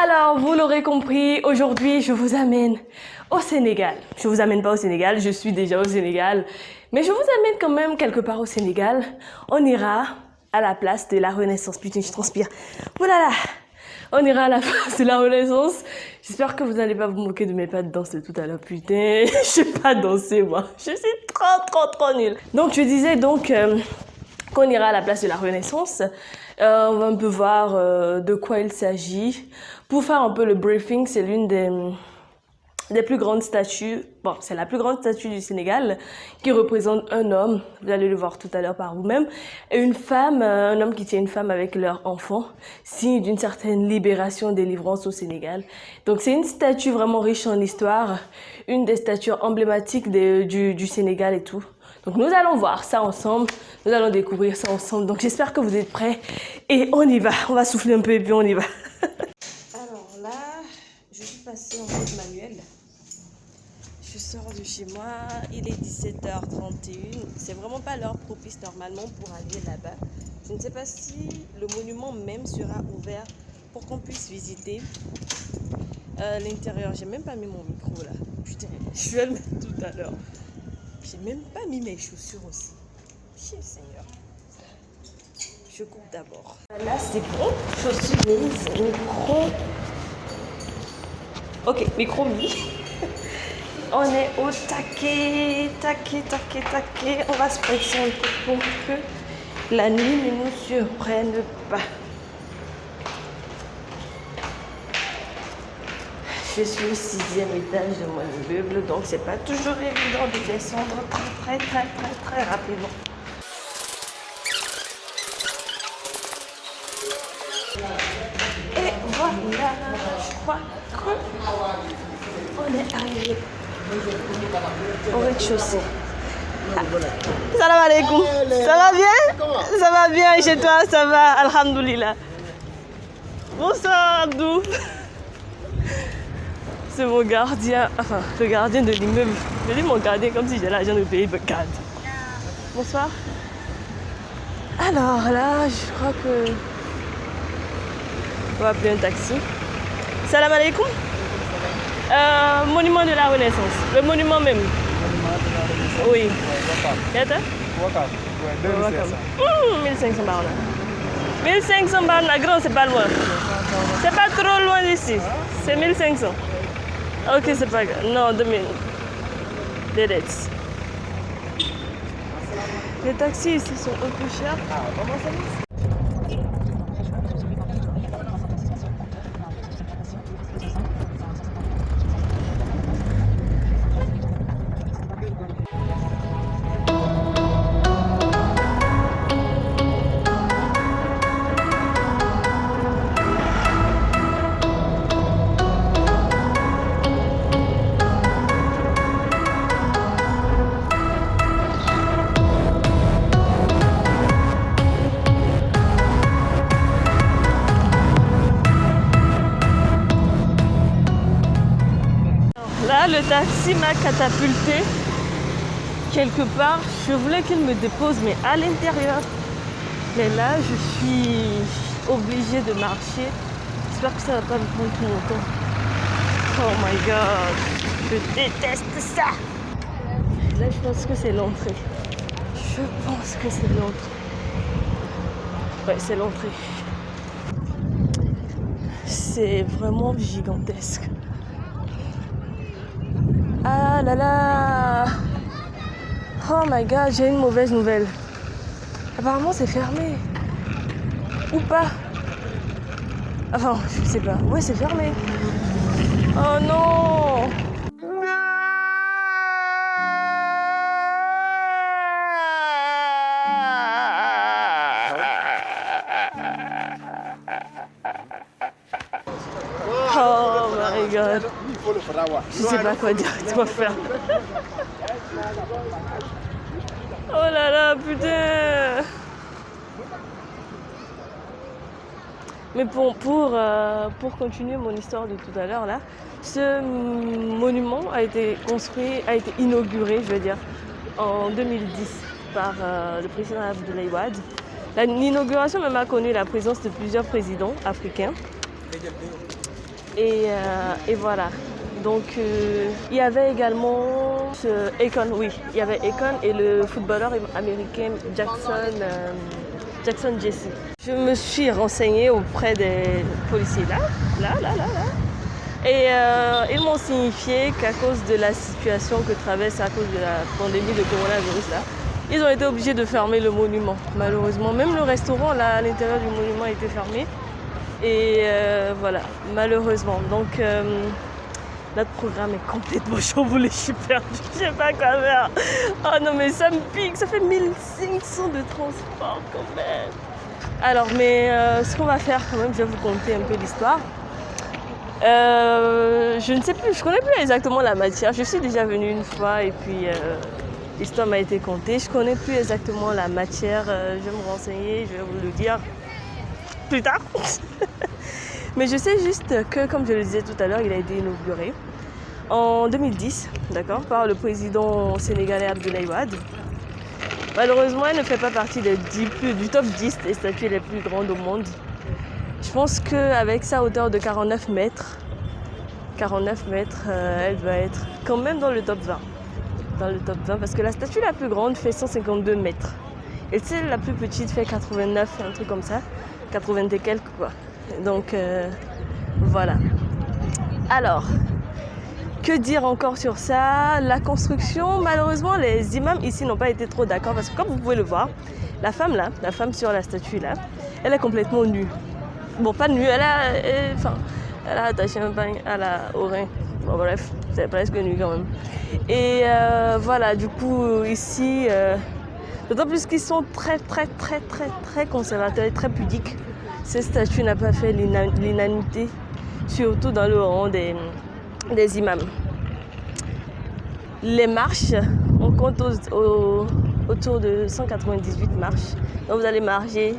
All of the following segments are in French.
Alors, vous l'aurez compris, aujourd'hui, je vous amène au Sénégal. Je vous amène pas au Sénégal, je suis déjà au Sénégal. Mais je vous amène quand même quelque part au Sénégal. On ira à la place de la Renaissance. Putain, je transpire. Voilà. On ira à la place de la Renaissance. J'espère que vous n'allez pas vous moquer de mes pas de danse de tout à l'heure. Putain, je sais pas danser, moi. Je suis trop nulle. Donc, je disais qu'on ira à la place de la Renaissance. On va un peu voir de quoi il s'agit. Pour faire un peu le briefing, c'est l'une des plus grandes statues, bon, c'est la plus grande statue du Sénégal qui représente un homme, vous allez le voir tout à l'heure par vous-même, et une femme, un homme qui tient une femme avec leur enfant, signe d'une certaine libération, délivrance au Sénégal. Donc c'est une statue vraiment riche en histoire, une des statues emblématiques du Sénégal et tout. Donc nous allons voir ça ensemble, nous allons découvrir ça ensemble. Donc j'espère que vous êtes prêts et on y va. On va souffler un peu et puis on y va. Alors là, je suis passée en mode manuel. Je sors de chez moi, il est 17h31. C'est vraiment pas l'heure propice normalement pour aller là-bas. Je ne sais pas si le monument même sera ouvert pour qu'on puisse visiter l'intérieur. J'ai même pas mis mon micro là. Putain, je vais le mettre tout à l'heure. J'ai même pas mis mes chaussures aussi. Pied Seigneur. Je coupe d'abord. Là c'est bon. Chaussures mises. Micro. Ok, micro mis. On est au taquet. On va se presser un peu pour que la nuit ne nous surprenne pas. Je suis au 6e étage de mon immeuble, donc c'est pas toujours évident de descendre très rapidement. Et voilà, je crois qu'on est arrivé au rez-de-chaussée. Salam alaikum. Ça va bien? Ça va bien et chez toi? Ça va? Alhamdoulilah. Bonsoir Abdou. C'est mon gardien, enfin le gardien de l'immeuble. Je dis mon gardien comme si j'ai l'argent de payer le garde. Bonsoir. Alors là, je crois que on va appeler un taxi. Salam alaikum. Monument de la Renaissance. Le monument même. Oui. Qu'est-ce 1500 barres. 1500 barres, la grande, c'est pas loin. C'est pas trop loin d'ici. C'est 1500. Ok, c'est pas grave. Non, 2000. Des dettes. Les taxis ici sont un peu chers. Là, le taxi m'a catapulté quelque part. Je voulais qu'il me dépose, mais à l'intérieur. Mais là, je suis obligée de marcher. J'espère que ça va pas me prendre tout mon temps. Oh my god, je déteste ça. Là, je pense que c'est l'entrée. Je pense que c'est l'entrée. Ouais, c'est l'entrée. C'est vraiment gigantesque. Ah là là! Oh my god, j'ai une mauvaise nouvelle. Apparemment c'est fermé. Ou pas? Enfin, je sais pas. Ouais, c'est fermé. Oh non! Oh my god. Je sais pas quoi dire, quoi faire. Oh là là, putain. Mais pour continuer mon histoire de tout à l'heure là, ce monument a été construit, a été inauguré, je veux dire, en 2010 par le président Abdoulaye Wade. L'inauguration même a connu la présence de plusieurs présidents africains. Et voilà. Donc il y avait également Akon, oui, il y avait Akon et le footballeur américain Jackson Jesse. Je me suis renseignée auprès des policiers là. Et ils m'ont signifié qu'à cause de la situation que traverse à cause de la pandémie de coronavirus là, ils ont été obligés de fermer le monument, malheureusement. Même le restaurant là à l'intérieur du monument a été fermé. Et voilà, malheureusement. Donc notre programme est complètement chamboulé, je suis perdue, je sais pas quoi faire. Oh non mais ça me pique, ça fait 1500 de transport quand même. Alors mais ce qu'on va faire quand même, je vais vous conter un peu l'histoire. Je ne sais plus, je connais plus exactement la matière. Je suis déjà venue une fois et puis l'histoire m'a été contée. Je connais plus exactement la matière. Je vais me renseigner, je vais vous le dire plus tard. Mais je sais juste que, comme je le disais tout à l'heure, il a été inauguré en 2010, d'accord, par le président sénégalais Abdoulaye Wade. Malheureusement, elle ne fait pas partie du top 10 des statues les plus grandes au monde. Je pense qu'avec sa hauteur de 49 mètres, elle va être quand même dans le top 20. Dans le top 20, parce que la statue la plus grande fait 152 mètres. Et celle la plus petite fait 89, un truc comme ça. 80 et quelques, quoi. Donc, voilà. Alors, que dire encore sur ça? La construction, malheureusement, les imams ici n'ont pas été trop d'accord. Parce que comme vous pouvez le voir, la femme sur la statue là, elle est complètement nue. Bon, pas nue, elle a attaché un pain au rein. Bon, bref, c'est presque nue quand même. Et voilà, du coup, ici, d'autant plus qu'ils sont très conservateurs et très pudiques. Cette statue n'a pas fait l'unanimité, surtout dans le rang des imams. Les marches, on compte autour de 198 marches. Donc vous allez marcher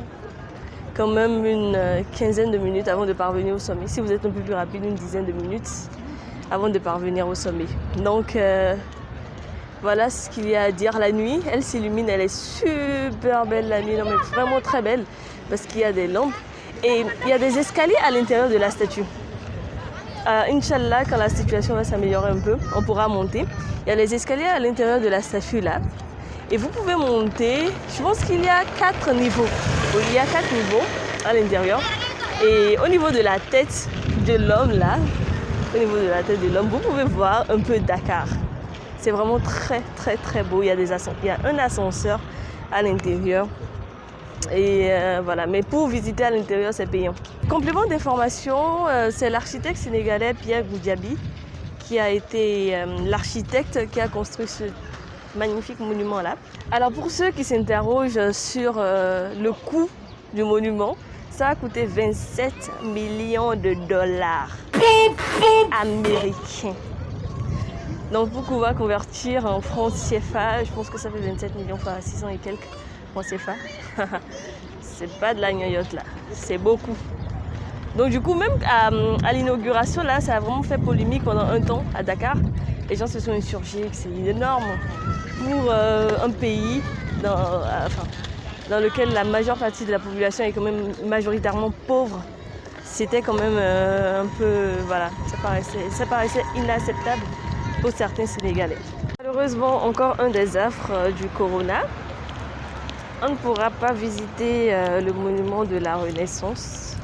quand même une quinzaine de minutes avant de parvenir au sommet. Si vous êtes un peu plus rapide, une dizaine de minutes avant de parvenir au sommet. Donc voilà ce qu'il y a à dire. La nuit, elle s'illumine, elle est super belle la nuit, non mais vraiment très belle parce qu'il y a des lampes et il y a des escaliers à l'intérieur de la statue. Inch'Allah, quand la situation va s'améliorer un peu, on pourra monter. Il y a les escaliers à l'intérieur de la statue là et vous pouvez monter. Je pense qu'il y a 4 niveaux. Il y a 4 niveaux à l'intérieur et au niveau de la tête de l'homme là, vous pouvez voir un peu Dakar. C'est vraiment très beau. Il y a un ascenseur à l'intérieur. Et voilà, mais pour visiter à l'intérieur, c'est payant. Complément d'information, c'est l'architecte sénégalais Pierre Goudiaby qui a été l'architecte qui a construit ce magnifique monument-là. Alors pour ceux qui s'interrogent sur le coût du monument, ça a coûté 27 millions de dollars américains. Donc pour pouvoir convertir en francs CFA, je pense que ça fait 27 millions, enfin 600 et quelques francs CFA. C'est pas de la gnognotte là, c'est beaucoup. Donc du coup même à l'inauguration là, ça a vraiment fait polémique pendant un temps à Dakar. Les gens se sont insurgés, c'est énorme pour un pays dans lequel la majeure partie de la population est quand même majoritairement pauvre. C'était quand même un peu, voilà, ça paraissait inacceptable pour certains Sénégalais. Malheureusement, encore un des affres du corona. On ne pourra pas visiter le monument de la Renaissance.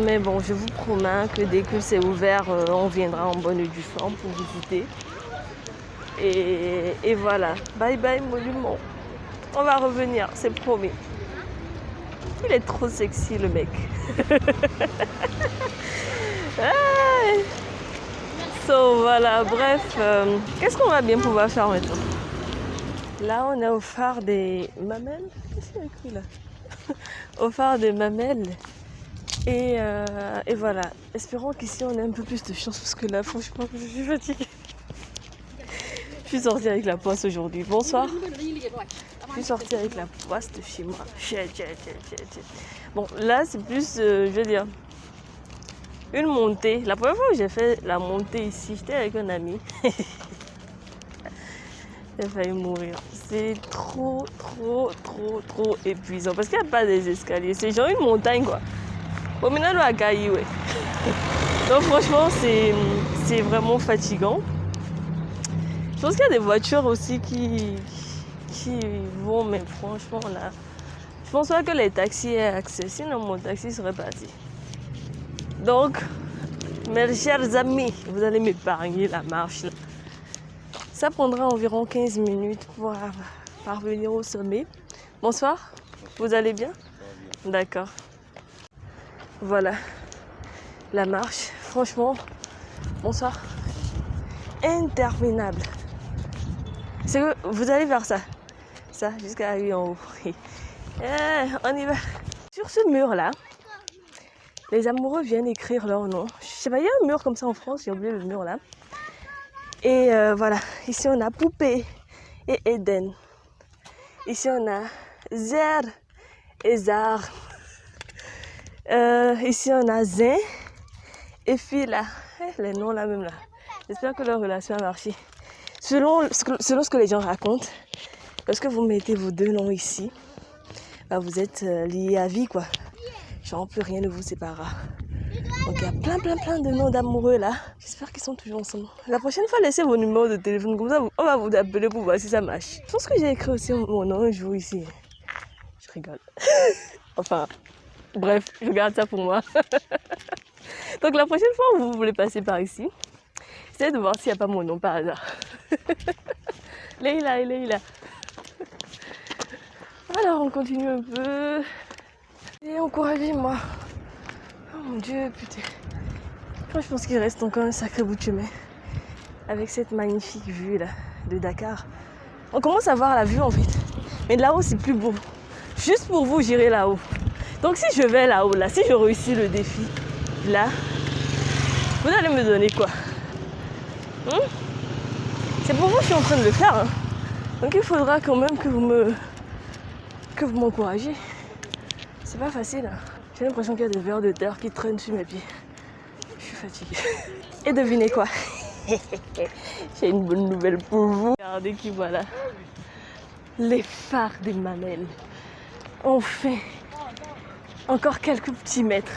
Mais bon, je vous promets que dès que c'est ouvert, on viendra en bonne et due forme pour visiter. Et voilà, bye bye monument. On va revenir, c'est promis. Il est trop sexy le mec. So voilà, bref, qu'est-ce qu'on va bien pouvoir faire maintenant? Là, on est au phare des Mamelles. Qu'est-ce qu'il y a écrit là? Au phare des Mamelles. Et voilà, espérons qu'ici on ait un peu plus de chance parce que là, franchement, je suis fatiguée. Je suis sortie avec la poisse aujourd'hui. Bonsoir. Je suis sortie avec la poisse de chez moi. Bon, là, c'est plus, je veux dire, une montée. La première fois que j'ai fait la montée ici, j'étais avec un ami. J'ai failli mourir. C'est trop épuisant parce qu'il n'y a pas des escaliers. C'est genre une montagne quoi. Bon, maintenant, on va cailler, ouais. Donc franchement, c'est vraiment fatigant. Je pense qu'il y a des voitures aussi qui vont, mais franchement, là, je pense pas que les taxis aient accès, sinon mon taxi serait parti. Donc, mes chers amis, vous allez m'épargner la marche là. Ça prendra environ 15 minutes pour parvenir au sommet. Bonsoir, vous allez bien? D'accord. Voilà, la marche, franchement, bonsoir, interminable. C'est que vous allez faire ça jusqu'à arriver en haut. On y va. Sur ce mur-là, les amoureux viennent écrire leur nom. Je sais pas, il y a un mur comme ça en France, j'ai oublié le mur là. Et voilà, ici on a Poupée et Eden. Ici on a Zer et Zar. Ici on a Zin et Fila. Les noms là même là. J'espère que leur relation a marché. Selon ce que les gens racontent, lorsque vous mettez vos deux noms ici, bah vous êtes liés à vie quoi. Genre plus rien ne vous séparera. Donc il y a plein de noms d'amoureux là. J'espère qu'ils sont toujours ensemble. La prochaine fois, laissez vos numéros de téléphone. Comme ça, on va vous appeler pour voir si ça marche. Je pense que j'ai écrit aussi mon nom un jour ici. Je rigole. Enfin, bref, je garde ça pour moi. Donc la prochaine fois où vous voulez passer par ici, essayez de voir s'il n'y a pas mon nom par hasard. Leïla et Leïla. Alors on continue un peu. Et encouragez-moi. Oh mon Dieu, putain. Je pense qu'il reste encore un sacré bout de chemin. Avec cette magnifique vue là de Dakar. On commence à voir la vue en fait. Mais là-haut c'est plus beau. Juste pour vous, j'irai là-haut. Donc si je vais là-haut, là, si je réussis le défi, là, vous allez me donner quoi? C'est pour vous que je suis en train de le faire. Hein. Donc il faudra quand même que vous m'encouragez. C'est pas facile. Hein. J'ai l'impression qu'il y a des vers de terre qui traînent sur mes pieds. Je suis fatiguée. Et devinez quoi? J'ai une bonne nouvelle pour vous. Regardez qui voilà. Les phares des Mamelles. Enfin, encore quelques petits mètres.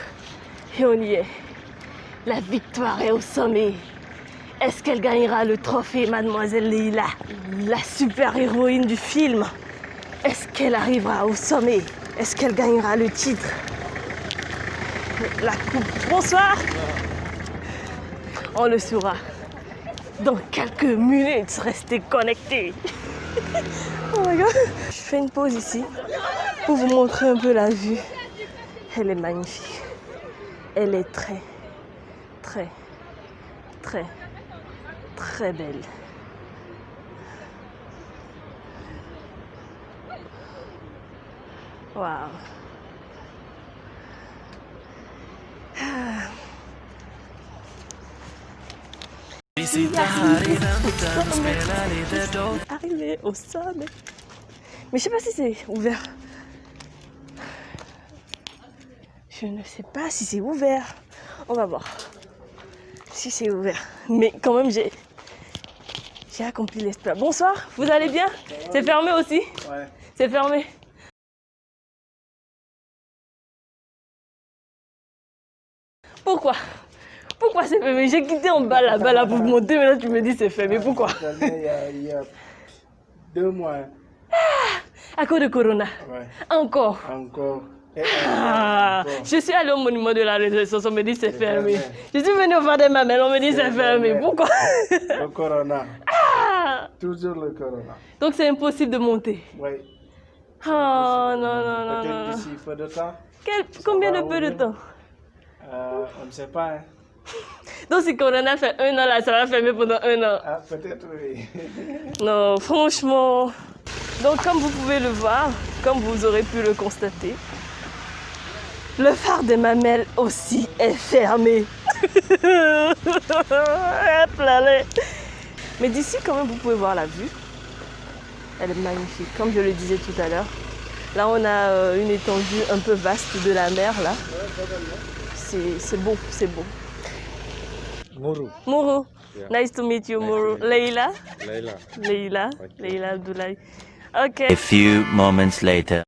Et on y est. La victoire est au sommet. Est-ce qu'elle gagnera le trophée, Mademoiselle Leïla, la super-héroïne du film? Est-ce qu'elle arrivera au sommet? Est-ce qu'elle gagnera le titre? La coupe. Bonsoir. On le saura dans quelques minutes. Restez connectés. Oh my god. Je fais une pause ici pour vous montrer un peu la vue. Elle est magnifique. Elle est très belle. Waouh. Arrivé au sommet. Mais je sais pas si c'est ouvert. Je ne sais pas si c'est ouvert. On va voir si c'est ouvert. Mais quand même, j'ai accompli l'espoir. Bonsoir, vous allez bien? C'est fermé aussi? Ouais. C'est fermé. Pourquoi? Pourquoi c'est fermé? J'ai quitté en bas là-bas pour monter, mais là tu me dis c'est fermé. Pourquoi? Il y a 2 mois. Ah, à cause de Corona. Ouais. Encore. Ah, je suis allée au monument de la Renaissance, on me dit c'est fermé. Je suis venue au phare des Mamelles, on me dit c'est fermé. Pourquoi? Le Corona. Ah! Toujours le Corona. Donc c'est impossible de monter. Oui. Oh non. Peut-être d'ici peu de temps. Combien de peu de temps? On ne sait pas. Hein. Donc si Corona fait 1 an là, ça va fermer pendant 1 an. Ah, peut-être oui. Non, franchement. Donc comme vous pouvez le voir, comme vous aurez pu le constater, le phare des Mamelles aussi est fermé. Mais d'ici quand même vous pouvez voir la vue. Elle est magnifique, comme je le disais tout à l'heure. Là on a une étendue un peu vaste de la mer là. C'est beau, c'est beau. Mourou. Yeah. Nice to meet you, Mourou. Leïla. Okay. Leïla Abdoulaye. Okay. A few moments later.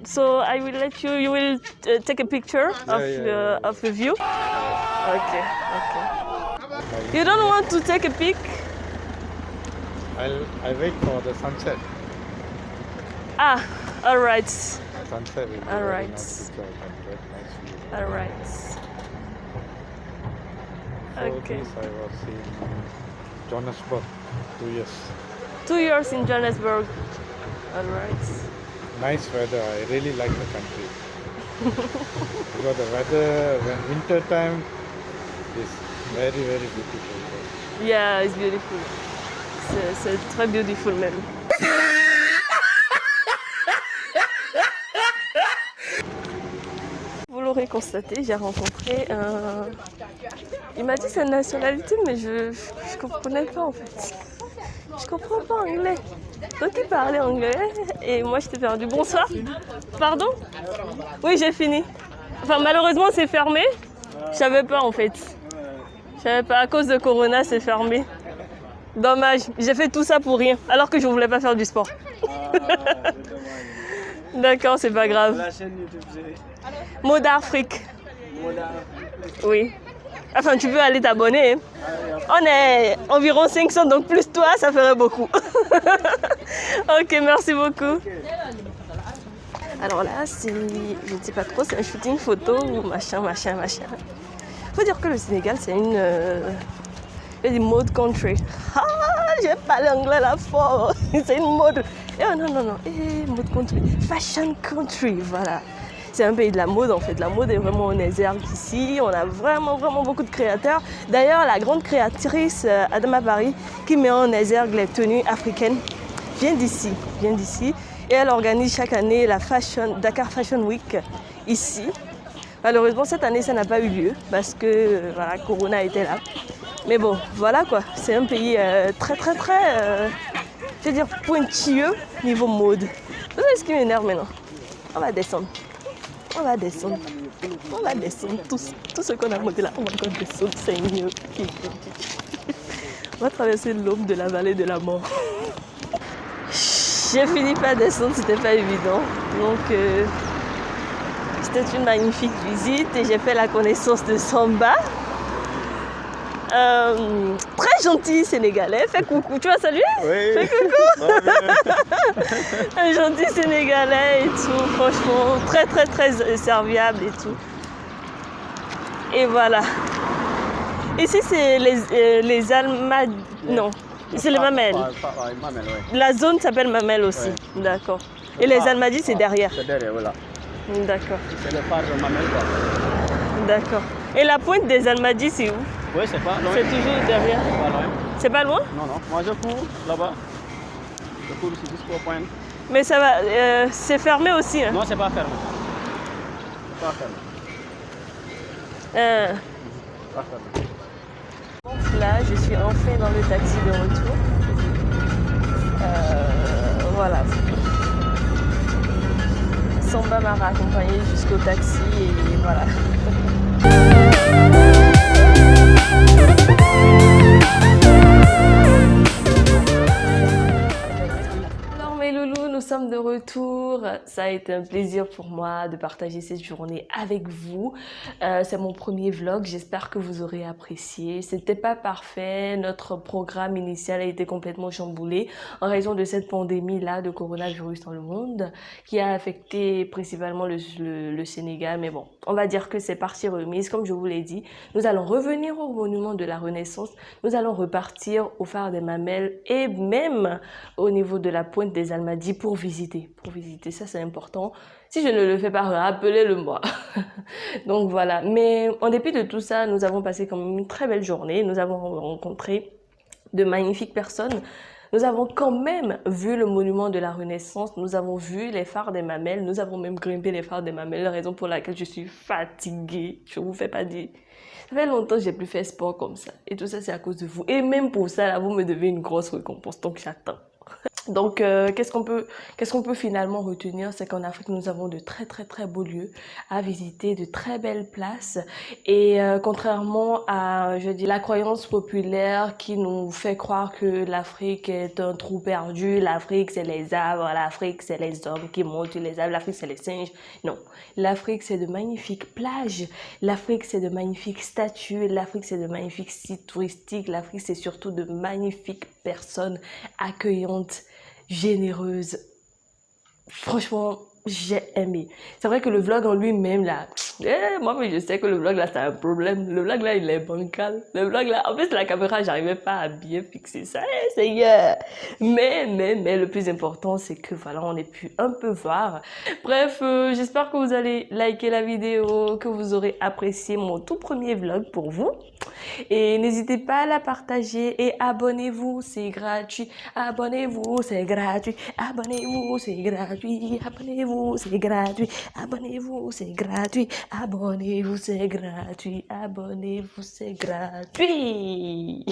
So I will let you. You will take a picture of the view. Okay. Okay. You don't want to take a pic? I wait for the sunset. Ah, all right. Sunset will be All very right. nice picture and very nice view. All right. For Okay. this, I was in Johannesburg 2 years. 2 years in Johannesburg. All right. Nice weather. I really like the country. Because the weather when winter time is very very beautiful. Yeah, it's beautiful. C'est très beautiful même. Vous l'aurez constaté, j'ai rencontré un... Il m'a dit sa nationalité, mais je comprenais pas en fait. Je comprends pas anglais. Donc il parlait anglais et moi j'étais perdue. Bonsoir. Pardon? Oui, j'ai fini. Enfin malheureusement c'est fermé. Je savais pas en fait. Je savais pas, à cause de Corona c'est fermé. Dommage, j'ai fait tout ça pour rien, alors que je voulais pas faire du sport. D'accord, c'est pas grave. La chaîne YouTube, c'est Mode Afrique. Moda. Oui. Enfin, tu peux aller t'abonner. Hein. On est environ 500, donc plus toi, ça ferait beaucoup. Ok, merci beaucoup. Alors là, je ne sais pas trop, c'est un shooting photo ou machin. Faut dire que le Sénégal, c'est une mode country. Ah, j'ai parlé anglais là fort. C'est une mode. Oh non. Mode country. Fashion country, voilà. C'est un pays de la mode en fait. La mode est vraiment en exergue ici. On a vraiment beaucoup de créateurs. D'ailleurs, la grande créatrice Adama Paris qui met en exergue les tenues africaines vient d'ici. Et elle organise chaque année la Dakar Fashion Week ici. Malheureusement, cette année, ça n'a pas eu lieu parce que voilà, Corona était là. Mais bon, voilà quoi. C'est un pays très, je veux dire, pointilleux niveau mode. Vous savez ce qui m'énerve maintenant? On va descendre. Tout ce qu'on a monté là, on va encore descendre. C'est mieux. On va traverser l'aube de la vallée de la mort. J'ai fini par descendre, c'était pas évident. Donc, c'était une magnifique visite et j'ai fait la connaissance de Samba. Très gentil Sénégalais, fais coucou, tu vas saluer? Oui. Fais coucou. Un gentil Sénégalais et tout, franchement, très serviable et tout. Et voilà. Ici c'est les Almadies, non, c'est les Mamelles. Mamelles, oui. La zone s'appelle Mamelles aussi, Ouais. d'accord. Et les Almadies c'est derrière. C'est derrière, voilà. D'accord, C'est le phare de Mamelles, quoi. d'accord. Et la pointe des Almadies c'est où? Oui, c'est pas loin. C'est toujours derrière. Pas loin. C'est pas loin? Non. Moi, je cours là-bas. Je cours ici jusqu'au point. Mais ça va, c'est fermé aussi. Hein? Non, c'est pas fermé. C'est pas fermé. Pas fermé. Donc là, je suis enfin dans le taxi de retour. Voilà. Samba m'a raccompagné jusqu'au taxi et voilà. Alors mes loulous, nous sommes de retour. Ça a été un plaisir pour moi de partager cette journée avec vous. C'est mon premier vlog, j'espère que vous aurez apprécié. C'était pas parfait, notre programme initial a été complètement chamboulé en raison de cette pandémie-là de coronavirus dans le monde qui a affecté principalement le Sénégal. Mais bon, on va dire que c'est partie remise. Comme je vous l'ai dit, nous allons revenir au monument de la Renaissance. Nous allons repartir au phare des Mamelles et même au niveau de la pointe des Almadies pour visiter. Ça, c'est important. Si je ne le fais pas, rappelez-le-moi. Donc voilà. Mais en dépit de tout ça, nous avons passé quand même une très belle journée. Nous avons rencontré de magnifiques personnes. Nous avons quand même vu le monument de la Renaissance. Nous avons vu les phares des Mamelles. Nous avons même grimpé les phares des Mamelles. La raison pour laquelle je suis fatiguée. Je vous fais pas dire. Ça fait longtemps que j'ai plus fait sport comme ça. Et tout ça, c'est à cause de vous. Et même pour ça, là, vous me devez une grosse récompense. Donc j'attends. Donc, qu'est-ce qu'on peut finalement retenir? C'est qu'en Afrique, nous avons de très, très, très beaux lieux à visiter, de très belles places. Et contrairement à, je dis, la croyance populaire qui nous fait croire que l'Afrique est un trou perdu, l'Afrique, c'est les arbres, l'Afrique, c'est les hommes qui montent sur les arbres, l'Afrique, c'est les singes. Non, l'Afrique, c'est de magnifiques plages, l'Afrique, c'est de magnifiques statues, l'Afrique, c'est de magnifiques sites touristiques, l'Afrique, c'est surtout de magnifiques personnes accueillantes, généreuse. Franchement, j'ai aimé. C'est vrai que le vlog en lui-même, là, moi, mais je sais que le vlog, là, c'est un problème. Le vlog, là, il est bancal. Le vlog, là, en plus, la caméra, j'arrivais pas à bien fixer ça. Seigneur. Mais, le plus important, c'est que, voilà, on ait pu un peu voir. Bref, j'espère que vous allez liker la vidéo, que vous aurez apprécié mon tout premier vlog pour vous. Et n'hésitez pas à la partager et abonnez-vous, c'est gratuit. Abonnez-vous, c'est gratuit. Abonnez-vous, c'est gratuit. Abonnez-vous, c'est gratuit. Abonnez-vous, c'est gratuit. Abonnez-vous, c'est gratuit. Abonnez-vous, c'est gratuit.